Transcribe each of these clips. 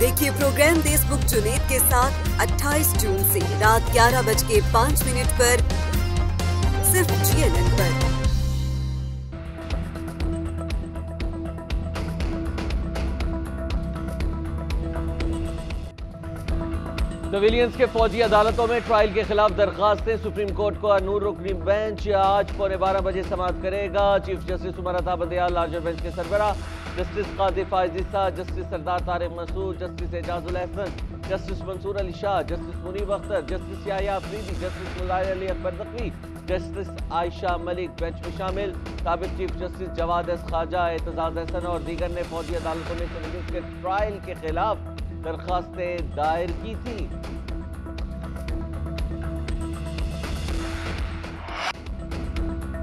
देखिए प्रोग्राम देशमुख जुनेद के साथ 28 जून से रात 11:05 पर सिर्फ GNN पर। सिविलियंस के फौजी अदालतों में ट्रायल के खिलाफ दरखास्तें सुप्रीम कोर्ट को नूर रुकनी बेंच आज 12:15 समाअत करेगा। Chief justice Umar Ata Bandial larger bench के सरबराह, justice Qadir Faez Isa, justice Sardar Tariq Masood, justice Ijazul Ahsan, justice Mansoor Ali Shah, justice Munib Akhtar, justice Yahya Afridi, justice मुलाय अली अकबर नकवी, जस्टिस आयशा मलिक बेंच में शामिल। साबिक चीफ जस्टिस जवाद एस खाजा, एतजाज अहसन और दीगर ने फौजी अदालतों में सिविलियंस के ट्रायल के खिलाफ दरखास्तें दायर की थी।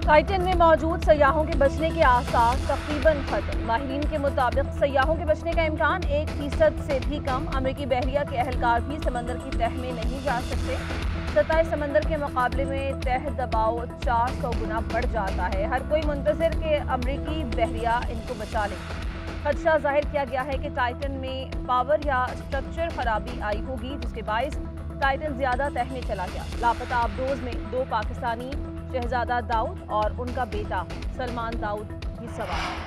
टाइटन में मौजूद सयाहों के बचने के आसार तकरीबन खत्म। माहिरीन के मुताबिक सयाहों के बचने का इम्कान 1% से भी कम। अमरीकी बहरिया के एहलकार भी समंदर की तह में नहीं जा सकते। सतह समंदर के मुकाबले में तह दबाव 400 गुना बढ़ जाता है। हर कोई मुंतजर के अमरीकी बहरिया इनको बचा लेंगे। खदशा जाहिर किया गया है कि टाइटन में पावर या स्ट्रक्चर खराबी आई होगी, जिसके बायस टाइटन ज्यादा तह में चला गया। लापता आबदोज में 2 पाकिस्तानी शहजादा दाऊद और उनका बेटा सलमान दाऊद भी सवार।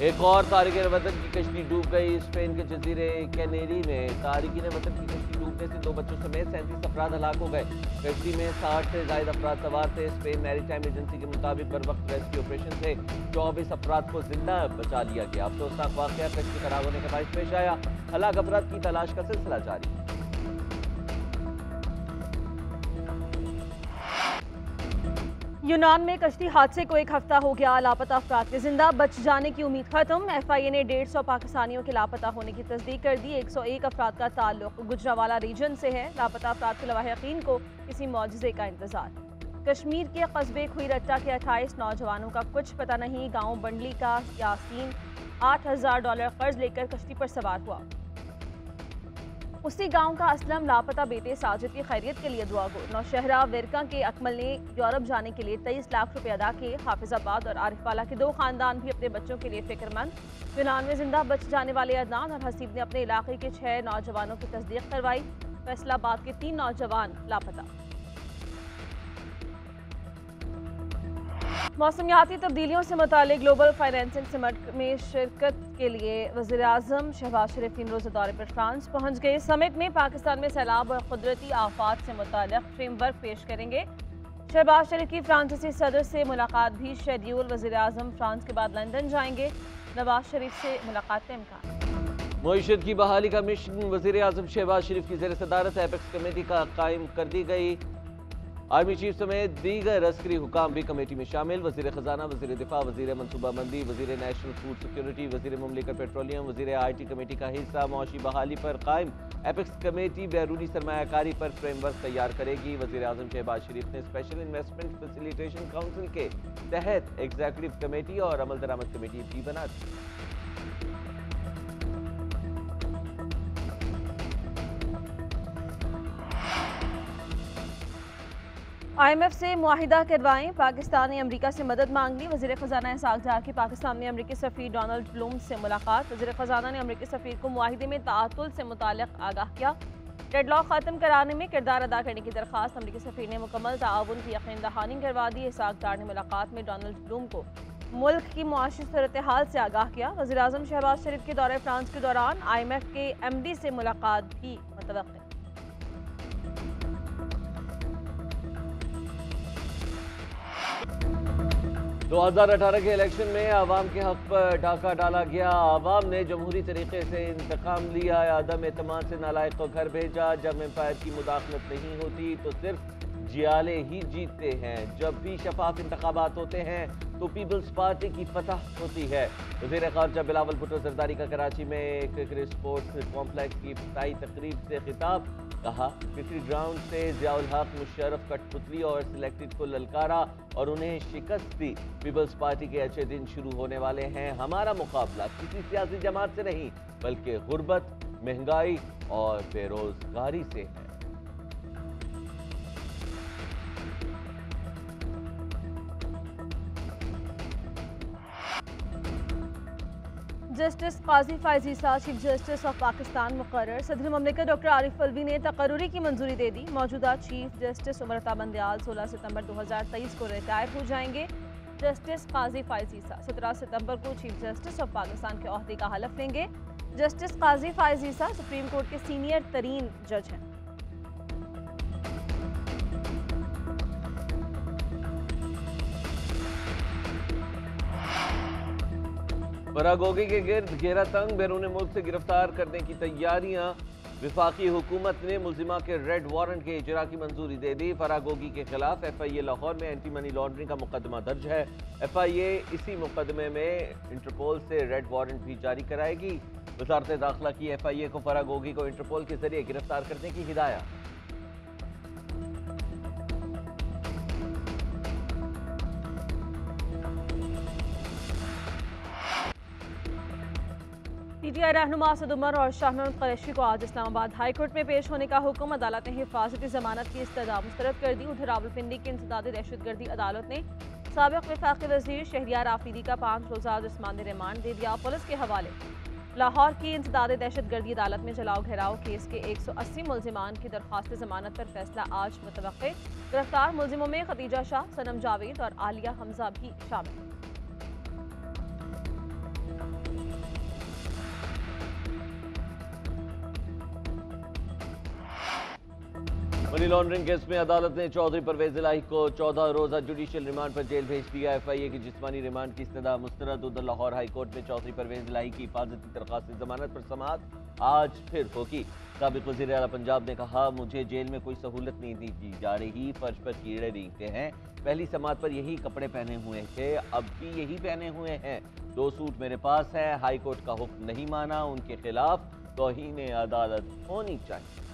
एक और तारिकीन वतन की कश्ती डूब गई। स्पेन के जजीरे कैनेरी में तारिकीन वतन की कश्ती डूबने से 2 बच्चों समेत 37 अफराद हलाक हो गए। कश्ती में 60 से ज्यादा अफराद सवार थे। स्पेन मैरीटाइम एजेंसी के मुताबिक बर वक्त रेस्क्यू ऑपरेशन से 24 अफराद को जिंदा बचा लिया गया। अफसोसनाक वाकया कश्ती खराब होने के बायस पेश आया। हलाक अफराद की तलाश का सिलसिला जारी। यूनान में कश्ती हादसे को 1 हफ्ता हो गया। लापता अफराद के जिंदा बच जाने की उम्मीद खत्म। FIA ने 150 पाकिस्तानियों के लापता होने की तस्दीक कर दी। 101 अफराद का ताल्लुक गुजरावाला रीजन से है। लापता अफराद के लवाह यकीन को किसी मौजज़े का इंतजार। कश्मीर के कस्बे खुईरट्टा के 28 नौजवानों का कुछ पता नहीं। गाँव बंडली का यासीन $8000 कर्ज लेकर कश्ती पर सवार हुआ। उसी गांव का असलम लापता बेटे साजिद की खैरियत के लिए दुआ गो। नौशहरा विरका के अकमल ने यूरोप जाने के लिए 23 लाख रुपए अदा किए। हाफिजाबाद और आरिफवाला के 2 खानदान भी अपने बच्चों के लिए फिक्रमंद। यूनान में जिंदा बच जाने वाले अदनान और हसीब ने अपने इलाके के 6 नौजवानों की तस्दीक करवाई। फैसलाबाद के 3 नौजवान लापता। मौसमियाती तब्दीलियों से मुतालिक ग्लोबल फाइनेंसिंग समिट में शिरकत के लिए वज़ीर आज़म शहबाज शरीफ 3 रोज़ा दौरे पर फ्रांस पहुँच गए। समिट में पाकिस्तान में सैलाब और कुदरती आफात से मुतालिक फ्रेमवर्क पेश करेंगे। शहबाज शरीफ की फ्रांसीसी सदर से मुलाकात भी शेड्यूल। वज़ीर आज़म फ्रांस के बाद लंदन जाएंगे। नवाज शरीफ से मुलाकात का इम्कान। मईशत की बहाली का मिशन वज़ीर आज़म शहबाज शरीफ की ज़ेर सदारत एपेक्स कमेटी का कायम कर दी गई। आर्मी चीफ समेत दीगर अस्करी हुकाम भी कमेटी में शामिल। वज़ीर ख़जाना, वज़ीर दिफा, वज़ीर मनसूबाबंदी, वज़ीर नेशनल फूड सिक्योरिटी, वज़ीर मुमलिकत पेट्रोलियम, वज़ीर IT कमेटी का हिस्सा। मौशी बहाली पर कायम एपेक्स कमेटी बैरूनी सरमायाकारी पर फ्रेमवर्क तैयार करेगी। वज़ीर आज़म शहबाज शरीफ ने स्पेशल इन्वेस्टमेंट फैसिलिटेशन काउंसिल के तहत एग्जीक्यूटिव कमेटी और अमल दरामद कमेटी भी बना दी। IMF से मुआहिदा करवाएं। पाकिस्तान ने अमरीका से मदद मांग ली। वज़ीर ख़जाना इसहाक़ डार की पाकिस्तान में अमरीकी सफ़ीर डोनाल्ड ब्लूम से मुलाकात। वज़ीर ख़जाना ने अमरीकी सफ़ीर को मुआहिदे में ताअतुल से मुताल्लिक़ आगाह किया। डेडलॉक ख़त्म कराने में किरदार अदा करने की दरख्वास्त अमरीकी सफ़ीर ने मुकम्मल ताउन की यकीन दहानी करवा दी। इसहाक़ डार ने मुलाकात में डोनाल्ड ब्लूम को मुल्क की मुआशी सूरत हाल से आगाह किया। वज़ीर आज़म शहबाज शरीफ के दौरे फ्रांस के दौरान IMF के MD से मुलाकात भी मुतवक्किल। 2018 के इलेक्शन में आवाम के हक पर डाका डाला गया। आवाम ने जमहूरी तरीके से इंतकाम लिया। आदम एतमाद से नालायक को घर भेजा। जब एम्पायर की मुदाखलत नहीं होती तो सिर्फ जियाले ही जीतते हैं। जब भी शफाफ इंतखाबात होते हैं तो पीपल्स पार्टी की फतह होती है। वज़ीर ख़ारजा बिलावल भुट्टो ज़रदारी का कराची में एक क्रिकेट स्पोर्ट्स कॉम्प्लेक्स की इफ्तिताई तकरीब से खिताब। कहा, क्रिकेट ग्राउंड से ज़ियाउल हक, मुशर्रफ, कठपुतली और सिलेक्टेड को ललकारा और उन्हें शिकस्त दी। पीपल्स पार्टी के अच्छे दिन शुरू होने वाले हैं। हमारा मुकाबला किसी सियासी जमात से नहीं बल्कि गुर्बत, महंगाई और बेरोजगारी से है। Justice Qazi Faez Isa chief justice of Pakistan मुकर्रर। सदर ममलिकत डॉक्टर आरिफ अलवी ने तकर्रुरी की मंजूरी दे दी। मौजूदा चीफ जस्टिस उमरता बंदयाल 16 सितंबर 2023 को रिटायर हो जाएंगे। जस्टिस काजी फायज ईसा 17 सितंबर को चीफ जस्टिस ऑफ पाकिस्तान के ओहदे का हलफ लेंगे। जस्टिस काजी फायज ईसा सुप्रीम कोर्ट के सीनियर तरीन जज हैं। फरागोगी के गिर्द घेरा तंग, बैरून मुल्क से गिरफ्तार करने की तैयारियां। विफाकी हुकूमत ने मुल्जिमा के रेड वारंट के इजरा की मंजूरी दे दी। फरागोगी के खिलाफ FIA लाहौर में एंटी मनी लॉन्ड्रिंग का मुकदमा दर्ज है। FIA इसी मुकदमे में इंटरपोल से रेड वारंट भी जारी कराएगी। वजारत दाखिला की FIA को फरागोगी को इंटरपोल के जरिए गिरफ्तार करने की हिदायत। PTI रहनुमा असद उमर और शाह महमूद कुरैशी को आज इस्लामाबाद हाई कोर्ट में पेश होने का हुक्म। अदालत ने हिफाजती जमानत की इस्तदा मुस्तरद कर दी। उधर रावलपिंडी की इंसदादी दहशतगर्दी अदालत ने साबिक वफाकी वजीर शहरियार आफरीदी का 5 रोज़ा जिस्मानी रिमांड दे दिया। पुलिस के हवाले लाहौर की इंसदादी दहशतगर्दी अदालत में जलाओ घेराव केस के 180 मुल्जिमान की दरख्वास्त जमानत पर फैसला आज मुतवक्के। गिरफ्तार मुल्जिमों में खदीजा शाह, सनम जावेद और आलिया हमजा भी शामिल। मनी लॉन्ड्रिंग केस में अदालत ने चौधरी परवेज इलाही को 14 रोजा जुडिशियल रिमांड पर जेल भेज दिया। FIA की जिस्मानी रिमांड की इस्तदा मुस्तरद। उधर लाहौर हाई कोर्ट में चौधरी परवेज इलाही की हिफाजती दरख्वास्त जमानत पर समाअत आज फिर होगी। साबिक वज़ीर आला पंजाब ने कहा, मुझे जेल में कोई सहूलत नहीं दी जा रही, फर्श पर कीड़े रेंगते हैं। पहली समाअत पर यही कपड़े पहने हुए थे, अब भी यही पहने हुए हैं। 2 सूट मेरे पास है। हाई कोर्ट का हुक्म नहीं माना, उनके खिलाफ तौहीन अदालत होनी चाहिए।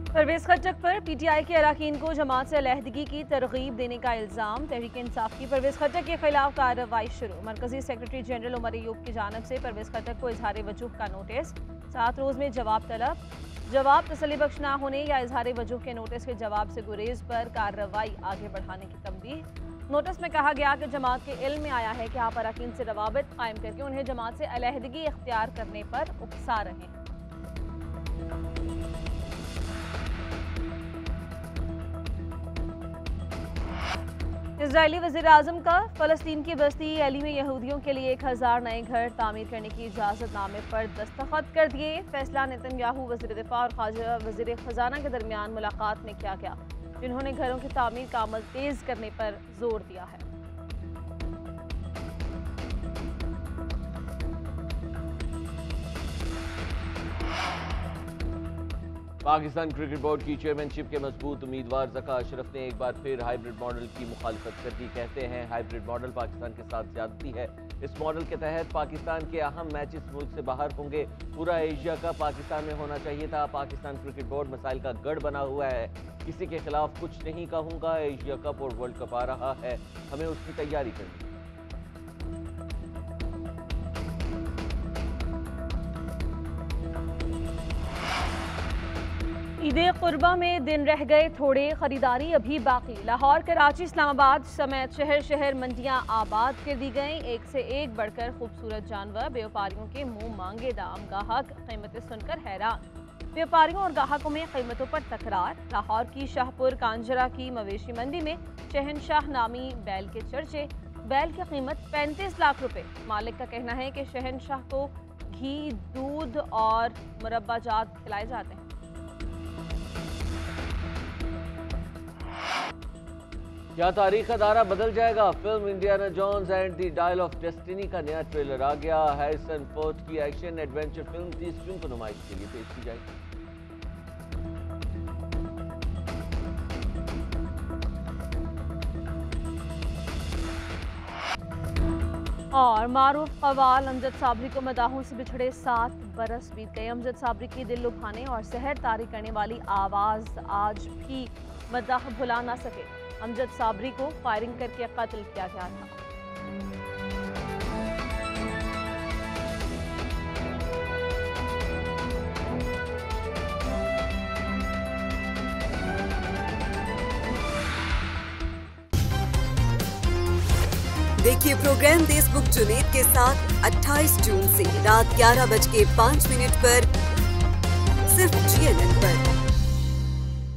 परवेज खट्टक पर PTI के अरकान को जमात से अलहदगी की तरगीब देने का इल्ज़ाम। तहरीक इंसाफ की परवेज खट्टक के खिलाफ कार्रवाई शुरू। मरकजी सेक्रेटरी जनरल उमर अयूब की जानिब से परवेज खट्टक को इजहार वजूह का नोटिस। 7 रोज़ में जवाब तलब। जवाब तसल्ली बख्श ना होने या इजहार वजूह के नोटिस के जवाब से गुरेज पर कार्रवाई आगे बढ़ाने की तंबीह। नोटिस में कहा गया कि जमात के इल्म में आया है कि आप अरकान से रवाबित कायम करके उन्हें जमात से अलहदगी इख्तियार करने पर उकसा रहे हैं। इजरायली वज़ीर आज़म का फ़लस्तीन की बस्ती एली में यहूदियों के लिए 1000 नए घर तामीर करने की इजाज़तनामे पर दस्तखत कर दिए। फैसला नेतन्याहू वज़ीर दिफ़ा और ख़ाजा वज़ीर ख़जाना के दरमियान मुलाकात में किया गया, जिन्होंने घरों की तामीर का अमल तेज़ करने पर जोर दिया है। पाकिस्तान क्रिकेट बोर्ड की चेयरमैनशिप के मजबूत उम्मीदवार ज़का अशरफ ने एक बार फिर हाइब्रिड मॉडल की मुखालफत कर दी। कहते हैं हाइब्रिड मॉडल पाकिस्तान के साथ ज्यादती है। इस मॉडल के तहत पाकिस्तान के अहम मैचेस मुल्क से बाहर होंगे। पूरा एशिया का पाकिस्तान में होना चाहिए था। पाकिस्तान क्रिकेट बोर्ड मसाइल का गढ़ बना हुआ है। किसी के खिलाफ कुछ नहीं कहूँगा। एशिया कप और वर्ल्ड कप आ रहा है, हमें उसकी तैयारी करनी। ईद कुर्बा में दिन रह गए थोड़े, खरीदारी अभी बाकी। लाहौर, कराची, इस्लामाबाद समेत शहर शहर मंडियां आबाद कर दी गईं। एक से एक बढ़कर खूबसूरत जानवर, व्यापारियों के मुंह मांगे दाम, गाहक कीमतें सुनकर हैरान। व्यापारियों और गाहकों में कीमतों पर तकरार। लाहौर की शाहपुर कांजरा की मवेशी मंडी में शहनशाह नामी बैल के चर्चे। बैल की कीमत 35 लाख रुपए। मालिक का कहना है कि शहनशाह को घी, दूध और मुरब्बाजात खिलाए जाते हैं। क्या तारीख का दायरा बदल जाएगा? Film Indiana Jones and the Dial of Destiny का नया ट्रेलर आ गया। हैरिसन फोर्ड की एक्शन एडवेंचर फिल्म 30 जून को नुमाइश के लिए पेश की जाएगी। और मारूफ कवाल अमजद साबरी को मदाहों से बिछड़े 7 बरस बीत गए। अमजद साबरी की दिल लुभाने और सहर तारी करने वाली आवाज़ आज भी मदाह भुला ना सके। अमजद साबरी को फायरिंग करके कत्ल किया गया था। देखिए प्रोग्राम देशमुख जुनैद के साथ 28 जून से रात 11:05 पर सिर्फ GNN पर।